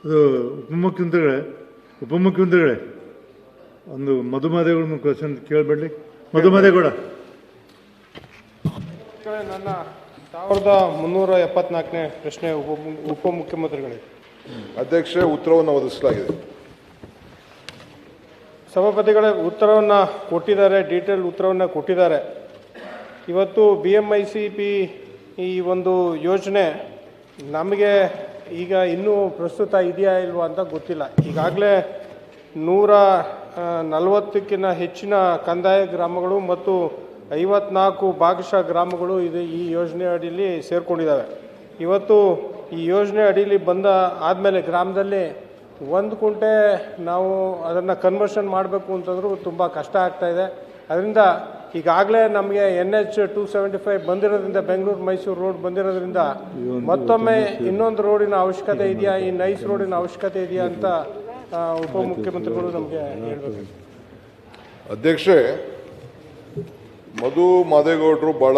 ಅದು ಉಪಮುಖ್ಯಮಂತ್ರಿಗಳೇ ಒಂದು ಮಧುಮಾದೇಗೌಡ ಕ್ವಶನ್ ಕೇಳಬೇಡಿ. ಮಧುಮಾದೇಗೌಡ, ನನ್ನ 1374ನೇ ಪ್ರಶ್ನೆ ಉಪಮುಖ್ಯಮಂತ್ರಿಗಳಿಗೆ. ಅಧ್ಯಕ್ಷರೇ, ಉತ್ತರವನ್ನು ಒದಗಿಸಲಾಗಿದೆ. ಸಭಾಪತಿಗಳೇ, ಉತ್ತರವನ್ನು ಕೊಟ್ಟಿದ್ದಾರೆ, ಡೀಟೇಲ್ ಉತ್ತರವನ್ನು ಕೊಟ್ಟಿದ್ದಾರೆ. ಇವತ್ತು BMICP ಈ ಒಂದು ಯೋಜನೆ ನಮಗೆ ಈಗ ಇನ್ನೂ ಪ್ರಸ್ತುತ ಇದೆಯಾ ಇಲ್ವಾ ಅಂತ ಗೊತ್ತಿಲ್ಲ. ಈಗಾಗಲೇ 140ಕ್ಕಿಂತ ಹೆಚ್ಚಿನ ಕಂದಾಯ ಗ್ರಾಮಗಳು ಮತ್ತು 54 ಭಾಗಶಃ ಗ್ರಾಮಗಳು ಈ ಯೋಜನೆ ಅಡಿಯಲ್ಲಿ ಸೇರಿಕೊಂಡಿದ್ದಾವೆ. ಇವತ್ತು ಈ ಯೋಜನೆ ಅಡಿಯಲ್ಲಿ ಆದಮೇಲೆ ಗ್ರಾಮದಲ್ಲಿ 1 ಕುಂಟೆ ನಾವು ಅದನ್ನು ಕನ್ವರ್ಷನ್ ಮಾಡಬೇಕು ಅಂತಂದ್ರೂ ತುಂಬ ಕಷ್ಟ ಆಗ್ತಾಯಿದೆ. ಅದರಿಂದ ಈಗಾಗಲೇ ನಮಗೆ NH 275 ಬಂದಿರೋದ್ರಿಂದ, ಬೆಂಗಳೂರು ಮೈಸೂರು ರೋಡ್ ಬಂದಿರೋದ್ರಿಂದ ಮತ್ತೊಮ್ಮೆ ಇನ್ನೊಂದು ರೋಡಿನ ಅವಶ್ಯಕತೆ ಇದೆಯಾ, ಈ ನೈಸ್ ರೋಡಿನ ಅವಶ್ಯಕತೆ ಇದೆಯಾ ಅಂತ ಉಪಮುಖ್ಯಮಂತ್ರಿಗಳು ನಮಗೆ ಹೇಳಬೇಕು. ಅಧ್ಯಕ್ಷರೇ, ಮಾದೇಗೌಡರು ಭಾಳ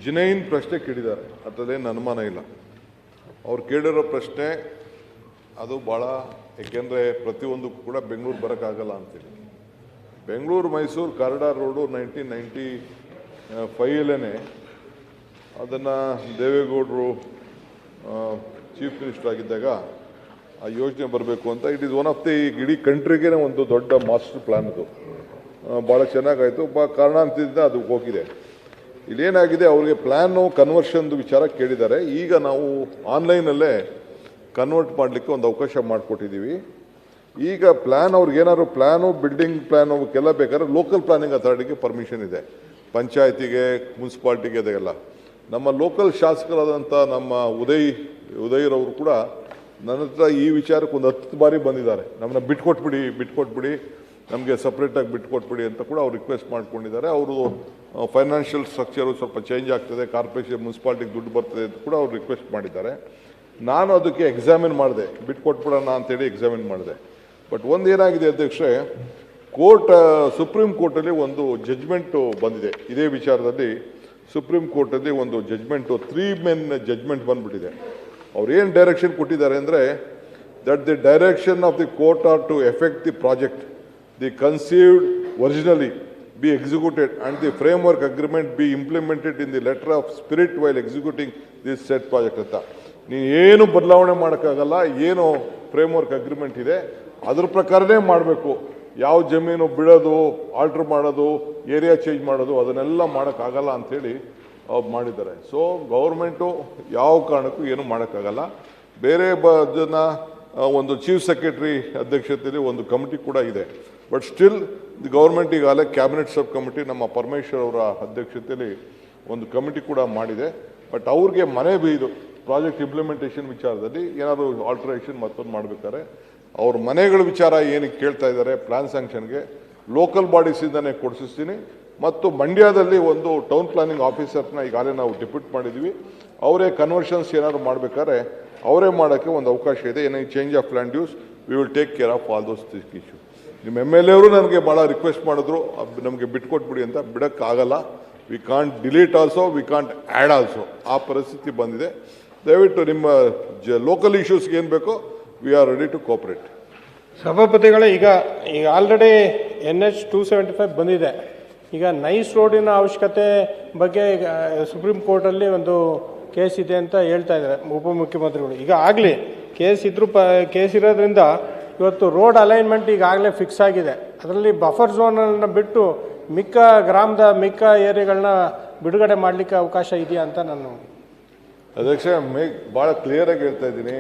ಜಿನೈನ್ ಪ್ರಶ್ನೆ ಕೇಳಿದ್ದಾರೆ, ಅದರಲ್ಲೇನು ಅನುಮಾನ ಇಲ್ಲ. ಅವ್ರು ಕೇಳಿರೋ ಪ್ರಶ್ನೆ ಅದು ಭಾಳ, ಏಕೆಂದರೆ ಪ್ರತಿಯೊಂದಕ್ಕೂ ಕೂಡ ಬೆಂಗಳೂರು ಬರೋಕ್ಕಾಗಲ್ಲ ಅಂತೇಳಿ. ಬೆಂಗಳೂರು ಮೈಸೂರು ಕಾರಿಡಾರ್ ರೋಡು 1995 ಅದನ್ನು ದೇವೇಗೌಡರು ಚೀಫ್ ಮಿನಿಸ್ಟರ್ ಆಗಿದ್ದಾಗ ಆ ಯೋಜನೆ ಬರಬೇಕು ಅಂತ. It is one of the ಇಡೀ ಕಂಟ್ರಿಗೆ ಒಂದು ದೊಡ್ಡ ಮಾಸ್ಟರ್ ಪ್ಲಾನ್. ಅದು ಭಾಳ ಚೆನ್ನಾಗಾಯಿತು. ಕಾರಣಾಂತರದಿಂದ ಅದು ಹೋಗಿದೆ. ಇಲ್ಲೇನಾಗಿದೆ, ಅವ್ರಿಗೆ ಪ್ಲ್ಯಾನು ಕನ್ವರ್ಷನ್ದು ವಿಚಾರ ಕೇಳಿದ್ದಾರೆ. ಈಗ ನಾವು ಆನ್ಲೈನಲ್ಲೇ ಕನ್ವರ್ಟ್ ಮಾಡಲಿಕ್ಕೆ ಒಂದು ಅವಕಾಶ ಮಾಡಿಕೊಟ್ಟಿದ್ದೀವಿ. ಈಗ ಪ್ಲ್ಯಾನ್ ಅವ್ರಿಗೇನಾದ್ರು ಬಿಲ್ಡಿಂಗ್ ಪ್ಲ್ಯಾನ್ ಅವಕ್ಕೆಲ್ಲ ಬೇಕಾದ್ರೆ ಲೋಕಲ್ ಪ್ಲಾನಿಂಗ್ ಅಥಾರಿಟಿಗೆ ಪರ್ಮಿಷನ್ ಇದೆ, ಪಂಚಾಯತಿಗೆ, ಮುನ್ಸಿಪಾಲ್ಟಿಗೆ, ಅದೆಲ್ಲ. ನಮ್ಮ ಲೋಕಲ್ ಶಾಸಕರಾದಂಥ ನಮ್ಮ ಉದಯರವರು ಕೂಡ ನನ್ನ ಹತ್ರ ಈ ವಿಚಾರಕ್ಕೆ ಒಂದು 10 ಬಾರಿ ಬಂದಿದ್ದಾರೆ. ನಮ್ಮನ್ನ ಬಿಟ್ಕೊಟ್ಬಿಡಿ, ನಮಗೆ ಸಪ್ರೇಟಾಗಿ ಬಿಟ್ಕೊಟ್ಬಿಡಿ ಅಂತ ಕೂಡ ಅವ್ರು ರಿಕ್ವೆಸ್ಟ್ ಮಾಡ್ಕೊಂಡಿದ್ದಾರೆ. ಅವರು ಫೈನಾನ್ಷಿಯಲ್ ಸ್ಟ್ರಕ್ಚರು ಸ್ವಲ್ಪ ಚೇಂಜ್ ಆಗ್ತದೆ, ಕಾರ್ಪೊರೇಷನ್ ಮುನ್ಸಿಪಾಲ್ಟಿಗೆ ದುಡ್ಡು ಬರ್ತದೆ ಅಂತ ಕೂಡ ಅವ್ರು ರಿಕ್ವೆಸ್ಟ್ ಮಾಡಿದ್ದಾರೆ. ನಾನು ಅದಕ್ಕೆ ಎಕ್ಸಾಮಿನ್ ಮಾಡಿದೆ, ಬಿಟ್ಕೊಟ್ಬಿಡೋಣ ಅಂತೇಳಿ ಎಕ್ಸಾಮಿನ್ ಮಾಡಿದೆ. ಬಟ್ ಒಂದೇನಾಗಿದೆ ಅಧ್ಯಕ್ಷರೇ, ಸುಪ್ರೀಂ ಕೋರ್ಟಲ್ಲಿ ಒಂದು ಜಡ್ಜ್ಮೆಂಟು ಬಂದಿದೆ ಇದೇ ವಿಚಾರದಲ್ಲಿ. ಸುಪ್ರೀಂ ಕೋರ್ಟಲ್ಲಿ ಒಂದು ಜಡ್ಜ್ಮೆಂಟು 3 men ಜಡ್ಜ್ಮೆಂಟ್ ಬಂದ್ಬಿಟ್ಟಿದೆ. ಅವ್ರು ಏನು ಡೈರೆಕ್ಷನ್ ಕೊಟ್ಟಿದ್ದಾರೆ ಅಂದರೆ, that the direction of the court are to effect the project the conceived originally be executed and the framework agreement be implemented in the letter of spirit while executing this said project ಅಂತ. ನೀವು ಏನು ಬದಲಾವಣೆ ಮಾಡೋಕ್ಕಾಗಲ್ಲ, ಏನು framework agreement ಇದೆ ಅದ್ರ ಪ್ರಕಾರನೇ ಮಾಡಬೇಕು. ಯಾವ ಜಮೀನು ಬಿಡೋದು, ಆಲ್ಟ್ರ್ ಮಾಡೋದು, ಏರಿಯಾ ಚೇಂಜ್ ಮಾಡೋದು ಅದನ್ನೆಲ್ಲ ಮಾಡೋಕ್ಕಾಗಲ್ಲ ಅಂಥೇಳಿ ಅವ್ರು ಮಾಡಿದ್ದಾರೆ. ಸೊ ಗೌರ್ಮೆಂಟು ಯಾವ ಕಾರಣಕ್ಕೂ ಏನು ಮಾಡೋಕ್ಕಾಗಲ್ಲ. ಬೇರೆ ಜನ ಒಂದು ಚೀಫ್ ಸೆಕ್ರೆಟರಿ ಅಧ್ಯಕ್ಷತೆಯಲ್ಲಿ ಒಂದು ಕಮಿಟಿ ಕೂಡ ಇದೆ. ಬಟ್ ಸ್ಟಿಲ್ ದಿ ಗೌರ್ಮೆಂಟ್ ಈಗಾಗಲೇ ಕ್ಯಾಬಿನೆಟ್ ಸಬ್ ಕಮಿಟಿ ನಮ್ಮ ಪರಮೇಶ್ವರ್ ಅವರ ಅಧ್ಯಕ್ಷತೆಯಲ್ಲಿ ಒಂದು ಕಮಿಟಿ ಕೂಡ ಮಾಡಿದೆ. ಬಟ್ ಅವ್ರಿಗೆ ಮನೆ ಬೀದು ಪ್ರಾಜೆಕ್ಟ್ ಇಂಪ್ಲಿಮೆಂಟೇಷನ್ ವಿಚಾರದಲ್ಲಿ ಏನಾದರೂ ಆಲ್ಟ್ರೇಷನ್ ಮತ್ತೊಂದು ಮಾಡಬೇಕಾದ್ರೆ ಅವ್ರ ಮನೆಗಳ ವಿಚಾರ ಏನಕ್ಕೆ ಕೇಳ್ತಾ ಇದ್ದಾರೆ, ಪ್ಲಾನ್ ಸ್ಯಾಂಕ್ಷನ್ಗೆ ಲೋಕಲ್ ಬಾಡೀಸಿಂದನೇ ಕೊಡಿಸ್ತೀನಿ. ಮತ್ತು ಮಂಡ್ಯದಲ್ಲಿ ಒಂದು ಟೌನ್ ಪ್ಲಾನಿಂಗ್ ಆಫೀಸರ್ನ ಈಗಾಗಲೇ ನಾವು ಡೆಪ್ಯೂಟ್ ಮಾಡಿದ್ವಿ. ಅವರೇ ಕನ್ವರ್ಷನ್ಸ್ ಏನಾದ್ರು ಮಾಡಬೇಕಾದ್ರೆ ಅವರೇ ಮಾಡೋಕ್ಕೆ ಒಂದು ಅವಕಾಶ ಇದೆ. ಏನೋ change of land use we will take care of all those issue. ನಿಮ್ಮ MLA ಅವರು ನನಗೆ ಭಾಳ ರಿಕ್ವೆಸ್ಟ್ ಮಾಡಿದ್ರು, ನಮಗೆ ಬಿಟ್ಕೊಟ್ಬಿಡಿ ಅಂತ. ಬಿಡೋಕ್ಕಾಗಲ್ಲ. We can't delete also, we can't add also. ಆ ಪರಿಸ್ಥಿತಿ ಬಂದಿದೆ. ದಯವಿಟ್ಟು ನಿಮ್ಮ ಲೋಕಲ್ ಇಶ್ಯೂಸ್ಗೆ ಏನು ಬೇಕೋ we are ready to cooperate. ಸಭಾಪತಿಗಳೇ, ಈಗ ಆಲ್ರೆಡಿ NH 275 ಬಂದಿದೆ. ಈಗ ನೈಸ್ ರೋಡಿನ ಅವಶ್ಯಕತೆ ಬಗ್ಗೆ ಸುಪ್ರೀಂ ಕೋರ್ಟಲ್ಲಿ ಒಂದು ಕೇಸ್ ಇದೆ ಅಂತ ಹೇಳ್ತಾ ಇದ್ದಾರೆ ಉಪಮುಖ್ಯಮಂತ್ರಿಗಳು. ಈಗ ಆಗಲಿ ಕೇಸ್ ಇರೋದ್ರಿಂದ ಇವತ್ತು ರೋಡ್ ಅಲೈನ್ಮೆಂಟ್ ಈಗಾಗಲೇ ಫಿಕ್ಸ್ ಆಗಿದೆ. ಅದರಲ್ಲಿ ಬಫರ್ ಝೋನನ್ನು ಬಿಟ್ಟು ಮಿಕ್ಕ ಏರಿಯಾಗಳನ್ನ ಬಿಡುಗಡೆ ಮಾಡಲಿಕ್ಕೆ ಅವಕಾಶ ಇದೆಯಾ ಅಂತ ನಾನು ಅಧ್ಯಕ್ಷ ಭಾಳ ಕ್ಲಿಯರಾಗಿ ಹೇಳ್ತಾ ಇದ್ದೀನಿ.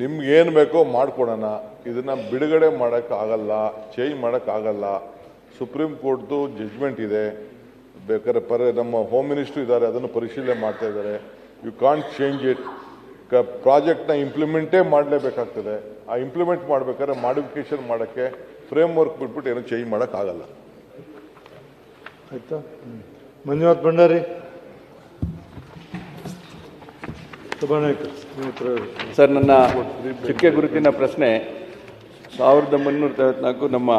ನಿಮ್ಗೇನು ಬೇಕೋ ಮಾಡಿಕೊಡೋಣ. ಇದನ್ನು ಬಿಡುಗಡೆ ಮಾಡೋಕ್ಕಾಗಲ್ಲ, ಚೇಂಜ್ ಮಾಡೋಕ್ಕಾಗಲ್ಲ. ಸುಪ್ರೀಂ ಕೋರ್ಟ್ದು ಜಡ್ಜ್ಮೆಂಟ್ ಇದೆ. ಬೇಕಾದ್ರೆ ನಮ್ಮ ಹೋಮ್ ಮಿನಿಸ್ಟ್ರು ಇದ್ದಾರೆ, ಅದನ್ನು ಪರಿಶೀಲನೆ ಮಾಡ್ತಾ ಇದ್ದಾರೆ. You can't change it. ಪ್ರಾಜೆಕ್ಟ್ನ ಇಂಪ್ಲಿಮೆಂಟೇ ಮಾಡಲೇಬೇಕಾಗ್ತದೆ. ಆ ಇಂಪ್ಲಿಮೆಂಟ್ ಮಾಡಬೇಕಾದ್ರೆ ಮಾಡಿಫಿಕೇಶನ್ ಮಾಡೋಕ್ಕೆ ಫ್ರೇಮ್ವರ್ಕ್ ಬಿಟ್ಬಿಟ್ಟು ಏನೂ ಚೇಂಜ್ ಮಾಡೋಕ್ಕಾಗಲ್ಲ. ಆಯಿತಾ? ಮಂಜುನಾಥ್ ಭಂಡಾರಿ. ಸರ್, ನನ್ನ ಚುಕ್ಕೆ ಗುರುತಿನ ಪ್ರಶ್ನೆ 1394 ನಮ್ಮ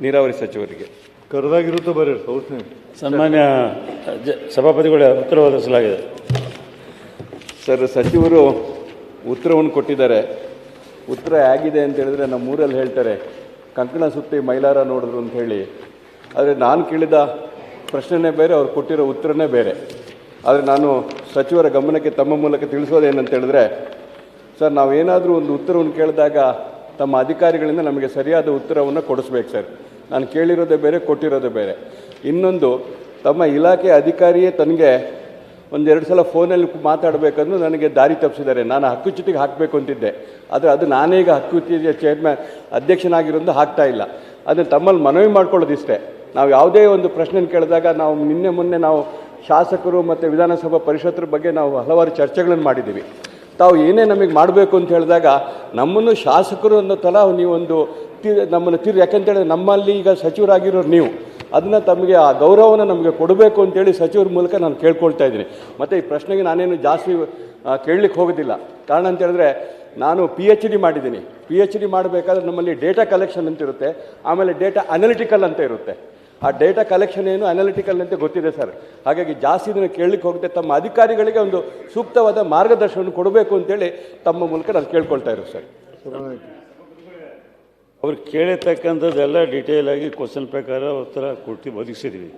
ನೀರಾವರಿ ಸಚಿವರಿಗೆ. ಕರೆದಾಗಿರುತ್ತೋ ಬರೀ ಸನ್ಮಾನ್ಯ ಸಭಾಪತಿಗಳ ಉತ್ತರ ಒದಗಿಸಲಾಗಿದೆ. ಸರ್, ಸಚಿವರು ಉತ್ತರವನ್ನು ಕೊಟ್ಟಿದ್ದಾರೆ. ಉತ್ತರ ಆಗಿದೆ ಅಂತ ಹೇಳಿದ್ರೆ ನಮ್ಮೂರಲ್ಲಿ ಹೇಳ್ತಾರೆ ಕಂಕಣ ಸುತ್ತಿ ಮೈಲಾರ ನೋಡಿದ್ರು ಅಂತ ಹೇಳಿ. ಆದರೆ ನಾನು ಕೇಳಿದ ಪ್ರಶ್ನೆನೇ ಬೇರೆ, ಅವ್ರು ಕೊಟ್ಟಿರೋ ಉತ್ತರನೇ ಬೇರೆ. ಆದರೆ ನಾನು ಸಚಿವರ ಗಮನಕ್ಕೆ ತಮ್ಮ ಮೂಲಕ ತಿಳಿಸೋದೇನಂತ ಹೇಳಿದ್ರೆ, ಸರ್, ನಾವೇನಾದರೂ ಒಂದು ಉತ್ತರವನ್ನು ಕೇಳಿದಾಗ ತಮ್ಮ ಅಧಿಕಾರಿಗಳಿಂದ ನಮಗೆ ಸರಿಯಾದ ಉತ್ತರವನ್ನು ಕೊಡಿಸ್ಬೇಕು ಸರ್. ನಾನು ಕೇಳಿರೋದೇ ಬೇರೆ, ಕೊಟ್ಟಿರೋದೇ ಬೇರೆ. ಇನ್ನೊಂದು, ತಮ್ಮ ಇಲಾಖೆ ಅಧಿಕಾರಿಯೇ ತನಗೆ ಒಂದೆರಡು ಸಲ ಫೋನಲ್ಲಿ ಮಾತಾಡಬೇಕಂದ್ರೂ ನನಗೆ ದಾರಿ ತಪ್ಪಿಸಿದ್ದಾರೆ. ನಾನು ಹಕ್ಕುಚ್ಯುತಿಗೆ ಹಾಕಬೇಕು ಅಂತಿದ್ದೆ, ಆದರೆ ಅದು ನಾನೀಗ ಹಕ್ಕುಚ್ಯುತಿಯ ಚೇರ್ಮನ್ ಅಧ್ಯಕ್ಷನಾಗಿರೋದು ಹಾಕ್ತಾ ಇಲ್ಲ. ಅದನ್ನು ತಮ್ಮಲ್ಲಿ ಮನವಿ ಮಾಡ್ಕೊಳ್ಳೋದಿಷ್ಟೇ. ನಾವು ಯಾವುದೇ ಒಂದು ಪ್ರಶ್ನೆ ಕೇಳಿದಾಗ ನಾವು ಮೊನ್ನೆ ನಾವು ಶಾಸಕರು ಮತ್ತು ವಿಧಾನಸಭಾ ಪರಿಷತ್ತರ ಬಗ್ಗೆ ನಾವು ಹಲವಾರು ಚರ್ಚೆಗಳನ್ನು ಮಾಡಿದ್ದೀವಿ. ತಾವು ಏನೇ ನಮಗೆ ಮಾಡಬೇಕು ಅಂತ ಹೇಳಿದಾಗ ನಮ್ಮನ್ನು ಶಾಸಕರು ಅನ್ನೋ ಥರ ನೀವೊಂದು ನಮ್ಮನ್ನು ಯಾಕಂತೇಳಿ ನಮ್ಮಲ್ಲಿ ಈಗ ಸಚಿವರಾಗಿರೋರು ನೀವು, ಅದನ್ನು ತಮಗೆ ಆ ಗೌರವನ ನಮಗೆ ಕೊಡಬೇಕು ಅಂತೇಳಿ ಸಚಿವರ ಮೂಲಕ ನಾನು ಕೇಳ್ಕೊಳ್ತಾ ಇದ್ದೀನಿ. ಮತ್ತು ಈ ಪ್ರಶ್ನೆಗೆ ನಾನೇನು ಜಾಸ್ತಿ ಕೇಳಲಿಕ್ಕೆ ಹೋಗೋದಿಲ್ಲ. ಕಾರಣ ಅಂತ ಹೇಳಿದ್ರೆ ನಾನು PhD ಮಾಡಿದ್ದೀನಿ. PhD ಮಾಡಬೇಕಾದ್ರೆ ನಮ್ಮಲ್ಲಿ ಡೇಟಾ ಕಲೆಕ್ಷನ್ ಅಂತ ಇರುತ್ತೆ, ಆಮೇಲೆ ಡೇಟಾ ಅನಾಲಿಟಿಕಲ್ ಅಂತ ಇರುತ್ತೆ. ಆ ಡೇಟಾ ಕಲೆಕ್ಷನ್ ಏನು, ಅನಾಲಿಟಿಕಲ್ ಅಂತ ಗೊತ್ತಿದೆ ಸರ್. ಹಾಗಾಗಿ ಜಾಸ್ತಿ ಇದನ್ನು ಕೇಳಲಿಕ್ಕೆ ಹೋಗುತ್ತೆ. ತಮ್ಮ ಅಧಿಕಾರಿಗಳಿಗೆ ಒಂದು ಸೂಕ್ತವಾದ ಮಾರ್ಗದರ್ಶನ ಕೊಡಬೇಕು ಅಂತೇಳಿ ತಮ್ಮ ಮೂಲಕ ನಾನು ಕೇಳ್ಕೊಳ್ತಾ ಇರೋದು ಸರ್. ಅವ್ರು ಕೇಳಿರ್ತಕ್ಕಂಥದ್ದೆಲ್ಲ ಡೀಟೇಲ್ ಆಗಿ ಕ್ವಶನ್ ಪ್ರಕಾರ ಉತ್ತರ ಕೊಟ್ಟು ಒದಗಿಸಿದ್ವಿ.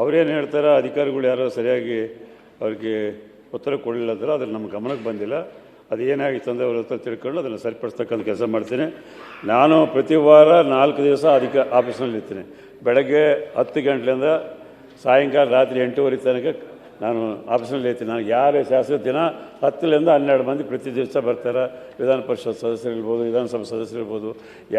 ಅವ್ರೇನು ಹೇಳ್ತಾರೆ, ಅಧಿಕಾರಿಗಳು ಯಾರೋ ಸರಿಯಾಗಿ ಅವ್ರಿಗೆ ಉತ್ತರ ಕೊಡಲಿಲ್ಲ ಅಂದ್ರೆ ಅದ್ರ ನಮ್ಮ ಗಮನಕ್ಕೆ ಬಂದಿಲ್ಲ. ಅದು ಏನಾಗಿತ್ತು ಅಂದರೆ ಅವ್ರ ಹತ್ರ ತಿಳ್ಕೊಂಡು ಅದನ್ನು ಸರಿಪಡಿಸ್ತಕ್ಕಂಥ ಕೆಲಸ ಮಾಡ್ತೀನಿ. ನಾನು ಪ್ರತಿ ವಾರ 4 ದಿವಸ ಆಫೀಸ್ನಲ್ಲಿ ಇರ್ತೀನಿ. ಬೆಳಗ್ಗೆ 10 ಗಂಟೆಯಿಂದ ಸಾಯಂಕಾಲ ರಾತ್ರಿ 8:30 ತನಕ ನಾನು ಆಫೀಸ್ನಲ್ಲಿ ಇರ್ತೀನಿ. ನಾನು ಯಾರೇ ಶಾಸಕ ದಿನ 10ರಿಂದ 12 ಮಂದಿ ಪ್ರತಿ ದಿವಸ ಬರ್ತಾರೆ. ವಿಧಾನ ಪರಿಷತ್ ಸದಸ್ಯರಿರ್ಬೋದು, ವಿಧಾನಸಭಾ ಸದಸ್ಯರಿರ್ಬೋದು,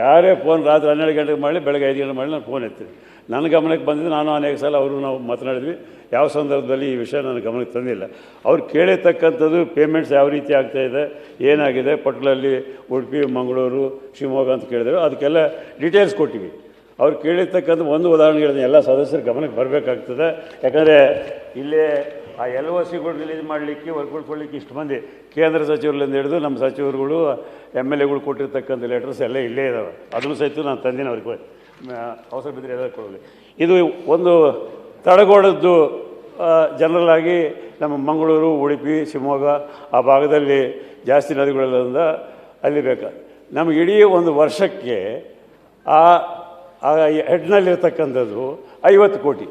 ಯಾರೇ ಫೋನ್ ರಾತ್ರಿ 12 ಗಂಟೆಗೆ ಮಾಡಲಿ, ಬೆಳಗ್ಗೆ 5 ಗಂಟೆಗೆ ಮಾಡಲಿ, ನಾನು ಫೋನ್ ಎತ್ತೀನಿ. ನನ್ನ ಗಮನಕ್ಕೆ ಬಂದಿದ್ದು, ನಾನು ಅನೇಕ ಸಲ ಅವರು ನಾವು ಮಾತನಾಡಿದ್ವಿ. ಯಾವ ಸಂದರ್ಭದಲ್ಲಿ ಈ ವಿಷಯ ನನ್ನ ಗಮನಕ್ಕೆ ತಂದಿಲ್ಲ. ಅವ್ರು ಕೇಳಿರ್ತಕ್ಕಂಥದ್ದು ಪೇಮೆಂಟ್ಸ್ ಯಾವ ರೀತಿ ಆಗ್ತಾಯಿದೆ, ಏನಾಗಿದೆ, ಪಟ್ಟಣದಲ್ಲಿ ಉಡುಪಿ, ಮಂಗಳೂರು, ಶಿವಮೊಗ್ಗ ಅಂತ ಕೇಳಿದ್ರು. ಅದಕ್ಕೆಲ್ಲ ಡೀಟೇಲ್ಸ್ ಕೊಟ್ಟಿವಿ. ಅವ್ರು ಕೇಳಿರ್ತಕ್ಕಂಥ ಒಂದು ಉದಾಹರಣೆ ಹೇಳಿದ್ರೆ ಎಲ್ಲ ಸದಸ್ಯರ ಗಮನಕ್ಕೆ ಬರಬೇಕಾಗ್ತದೆ. ಯಾಕಂದರೆ ಇಲ್ಲೇ ಆ LOCಗಳು ರಿಲೀಸ್ ಮಾಡಲಿಕ್ಕೆ, ವರ್ಕೌಟ್ ಕೊಡಲಿಕ್ಕೆ ಇಷ್ಟು ಮಂದಿ ಕೇಂದ್ರ ಸಚಿವರಿಂದ ಹಿಡಿದು ನಮ್ಮ ಸಚಿವರುಗಳು, MLAಗಳು ಕೊಟ್ಟಿರ್ತಕ್ಕಂಥ ಲೆಟರ್ಸ್ ಎಲ್ಲ ಇಲ್ಲೇ ಇದ್ದಾವೆ. ಅದನ್ನು ಸಹಿತ ನಾನು ತಂದಿನ ಅವ್ರಿಗೆ ಅವಸರ ಬಿದ್ದರೆ ಎಲ್ಲ ಕೊಡಲಿ. ಇದು ಒಂದು ತಡಗೋಡದ್ದು ಜನರಲ್ ಆಗಿ ನಮ್ಮ ಮಂಗಳೂರು, ಉಡುಪಿ, ಶಿವಮೊಗ್ಗ ಆ ಭಾಗದಲ್ಲಿ ಜಾಸ್ತಿ ನದಿಗಳೆಲ್ಲ ಅಲ್ಲಿ ಬೇಕು. ನಮಗೆ ಇಡೀ ಒಂದು ವರ್ಷಕ್ಕೆ ಆ ಹೆಡ್ನಲ್ಲಿರ್ತಕ್ಕಂಥದ್ದು 50 ಕೋಟಿ,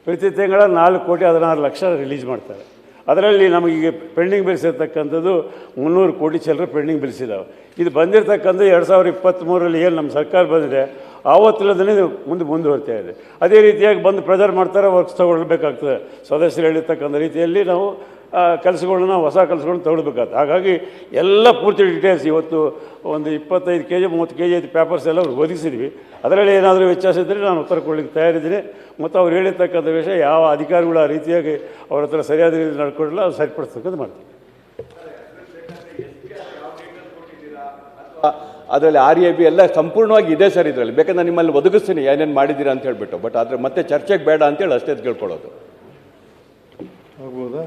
ಪ್ರತಿ ತಿಂಗಳ 4,16 ಲಕ್ಷ ರಿಲೀಸ್ ಮಾಡ್ತಾರೆ. ಅದರಲ್ಲಿ ನಮಗೀಗ ಪೆಂಡಿಂಗ್ ಬಿಲ್ಸ್ ಇರ್ತಕ್ಕಂಥದ್ದು 300 ಕೋಟಿ ಚಿಲ್ಲರೆ ಪೆಂಡಿಂಗ್ ಬಿಲ್ಸ್ ಇದ್ದಾವೆ. ಇದು ಬಂದಿರತಕ್ಕಂಥ 2023ರಲ್ಲಿ ಏನು ನಮ್ಮ ಸರ್ಕಾರ ಬಂದಿದೆ ಆವತ್ತಿಲ್ಲದೇ ಮುಂದುವರ್ತಾ ಇದೆ. ಅದೇ ರೀತಿಯಾಗಿ ಬಂದು ಪ್ರೆಜರ್ ಮಾಡ್ತಾರೆ, ವರ್ಕ್ಸ್ ತಗೊಳ್ಬೇಕಾಗ್ತದೆ. ಸದಸ್ಯರು ಹೇಳಿರ್ತಕ್ಕಂಥ ರೀತಿಯಲ್ಲಿ ನಾವು ಕೆಲಸಗಳನ್ನ, ಹೊಸ ಕೆಲಸಗಳನ್ನ ತಗೊಳ್ಬೇಕಾಗ್ತದೆ. ಹಾಗಾಗಿ ಎಲ್ಲ ಪೂರ್ತಿ ಡೀಟೇಲ್ಸ್ ಇವತ್ತು ಒಂದು 25 kg 30 kg ಪೇಪರ್ಸ್ ಎಲ್ಲ ಅವ್ರಿಗೆ ಒದಗಿಸಿದ್ವಿ. ಅದರಲ್ಲಿ ಏನಾದರೂ ವ್ಯತ್ಯಾಸ ಇದ್ದರೆ ನಾನು ಉತ್ತರ ಕೊಡಲಿಕ್ಕೆ ತಯಾರಿದ್ದೀನಿ. ಮತ್ತು ಅವ್ರು ಹೇಳಿರ್ತಕ್ಕಂಥ ವಿಷಯ ಯಾವ ಅಧಿಕಾರಿಗಳು ಆ ರೀತಿಯಾಗಿ ಅವ್ರ ಹತ್ರ ಸರಿಯಾದ ರೀತಿ ನಡ್ಕೊಳ್ಳಿಲ್ಲ, ಅದು ಸರಿಪಡಿಸ್ತಕ್ಕಂಥ ಮಾಡ್ತೀವಿ. ಅದರಲ್ಲಿ RAB ಎಲ್ಲ ಸಂಪೂರ್ಣವಾಗಿ ಇದೆ ಸರ್. ಇದರಲ್ಲಿ ಬೇಕಾದ್ರೆ ನಾನು ನಿಮ್ಮಲ್ಲಿ ಒದಗಿಸ್ತೀನಿ ಏನೇನು ಮಾಡಿದ್ದೀರಾ ಅಂತ ಹೇಳ್ಬಿಟ್ಟು. ಬಟ್ ಆದರೆ ಮತ್ತೆ ಚರ್ಚೆಗೆ ಬೇಡ ಅಂತೇಳಿ ಅಷ್ಟೇ ಕೇಳ್ಕೊಳ್ಳೋದು. ಆಗ್ಬೋದಾ?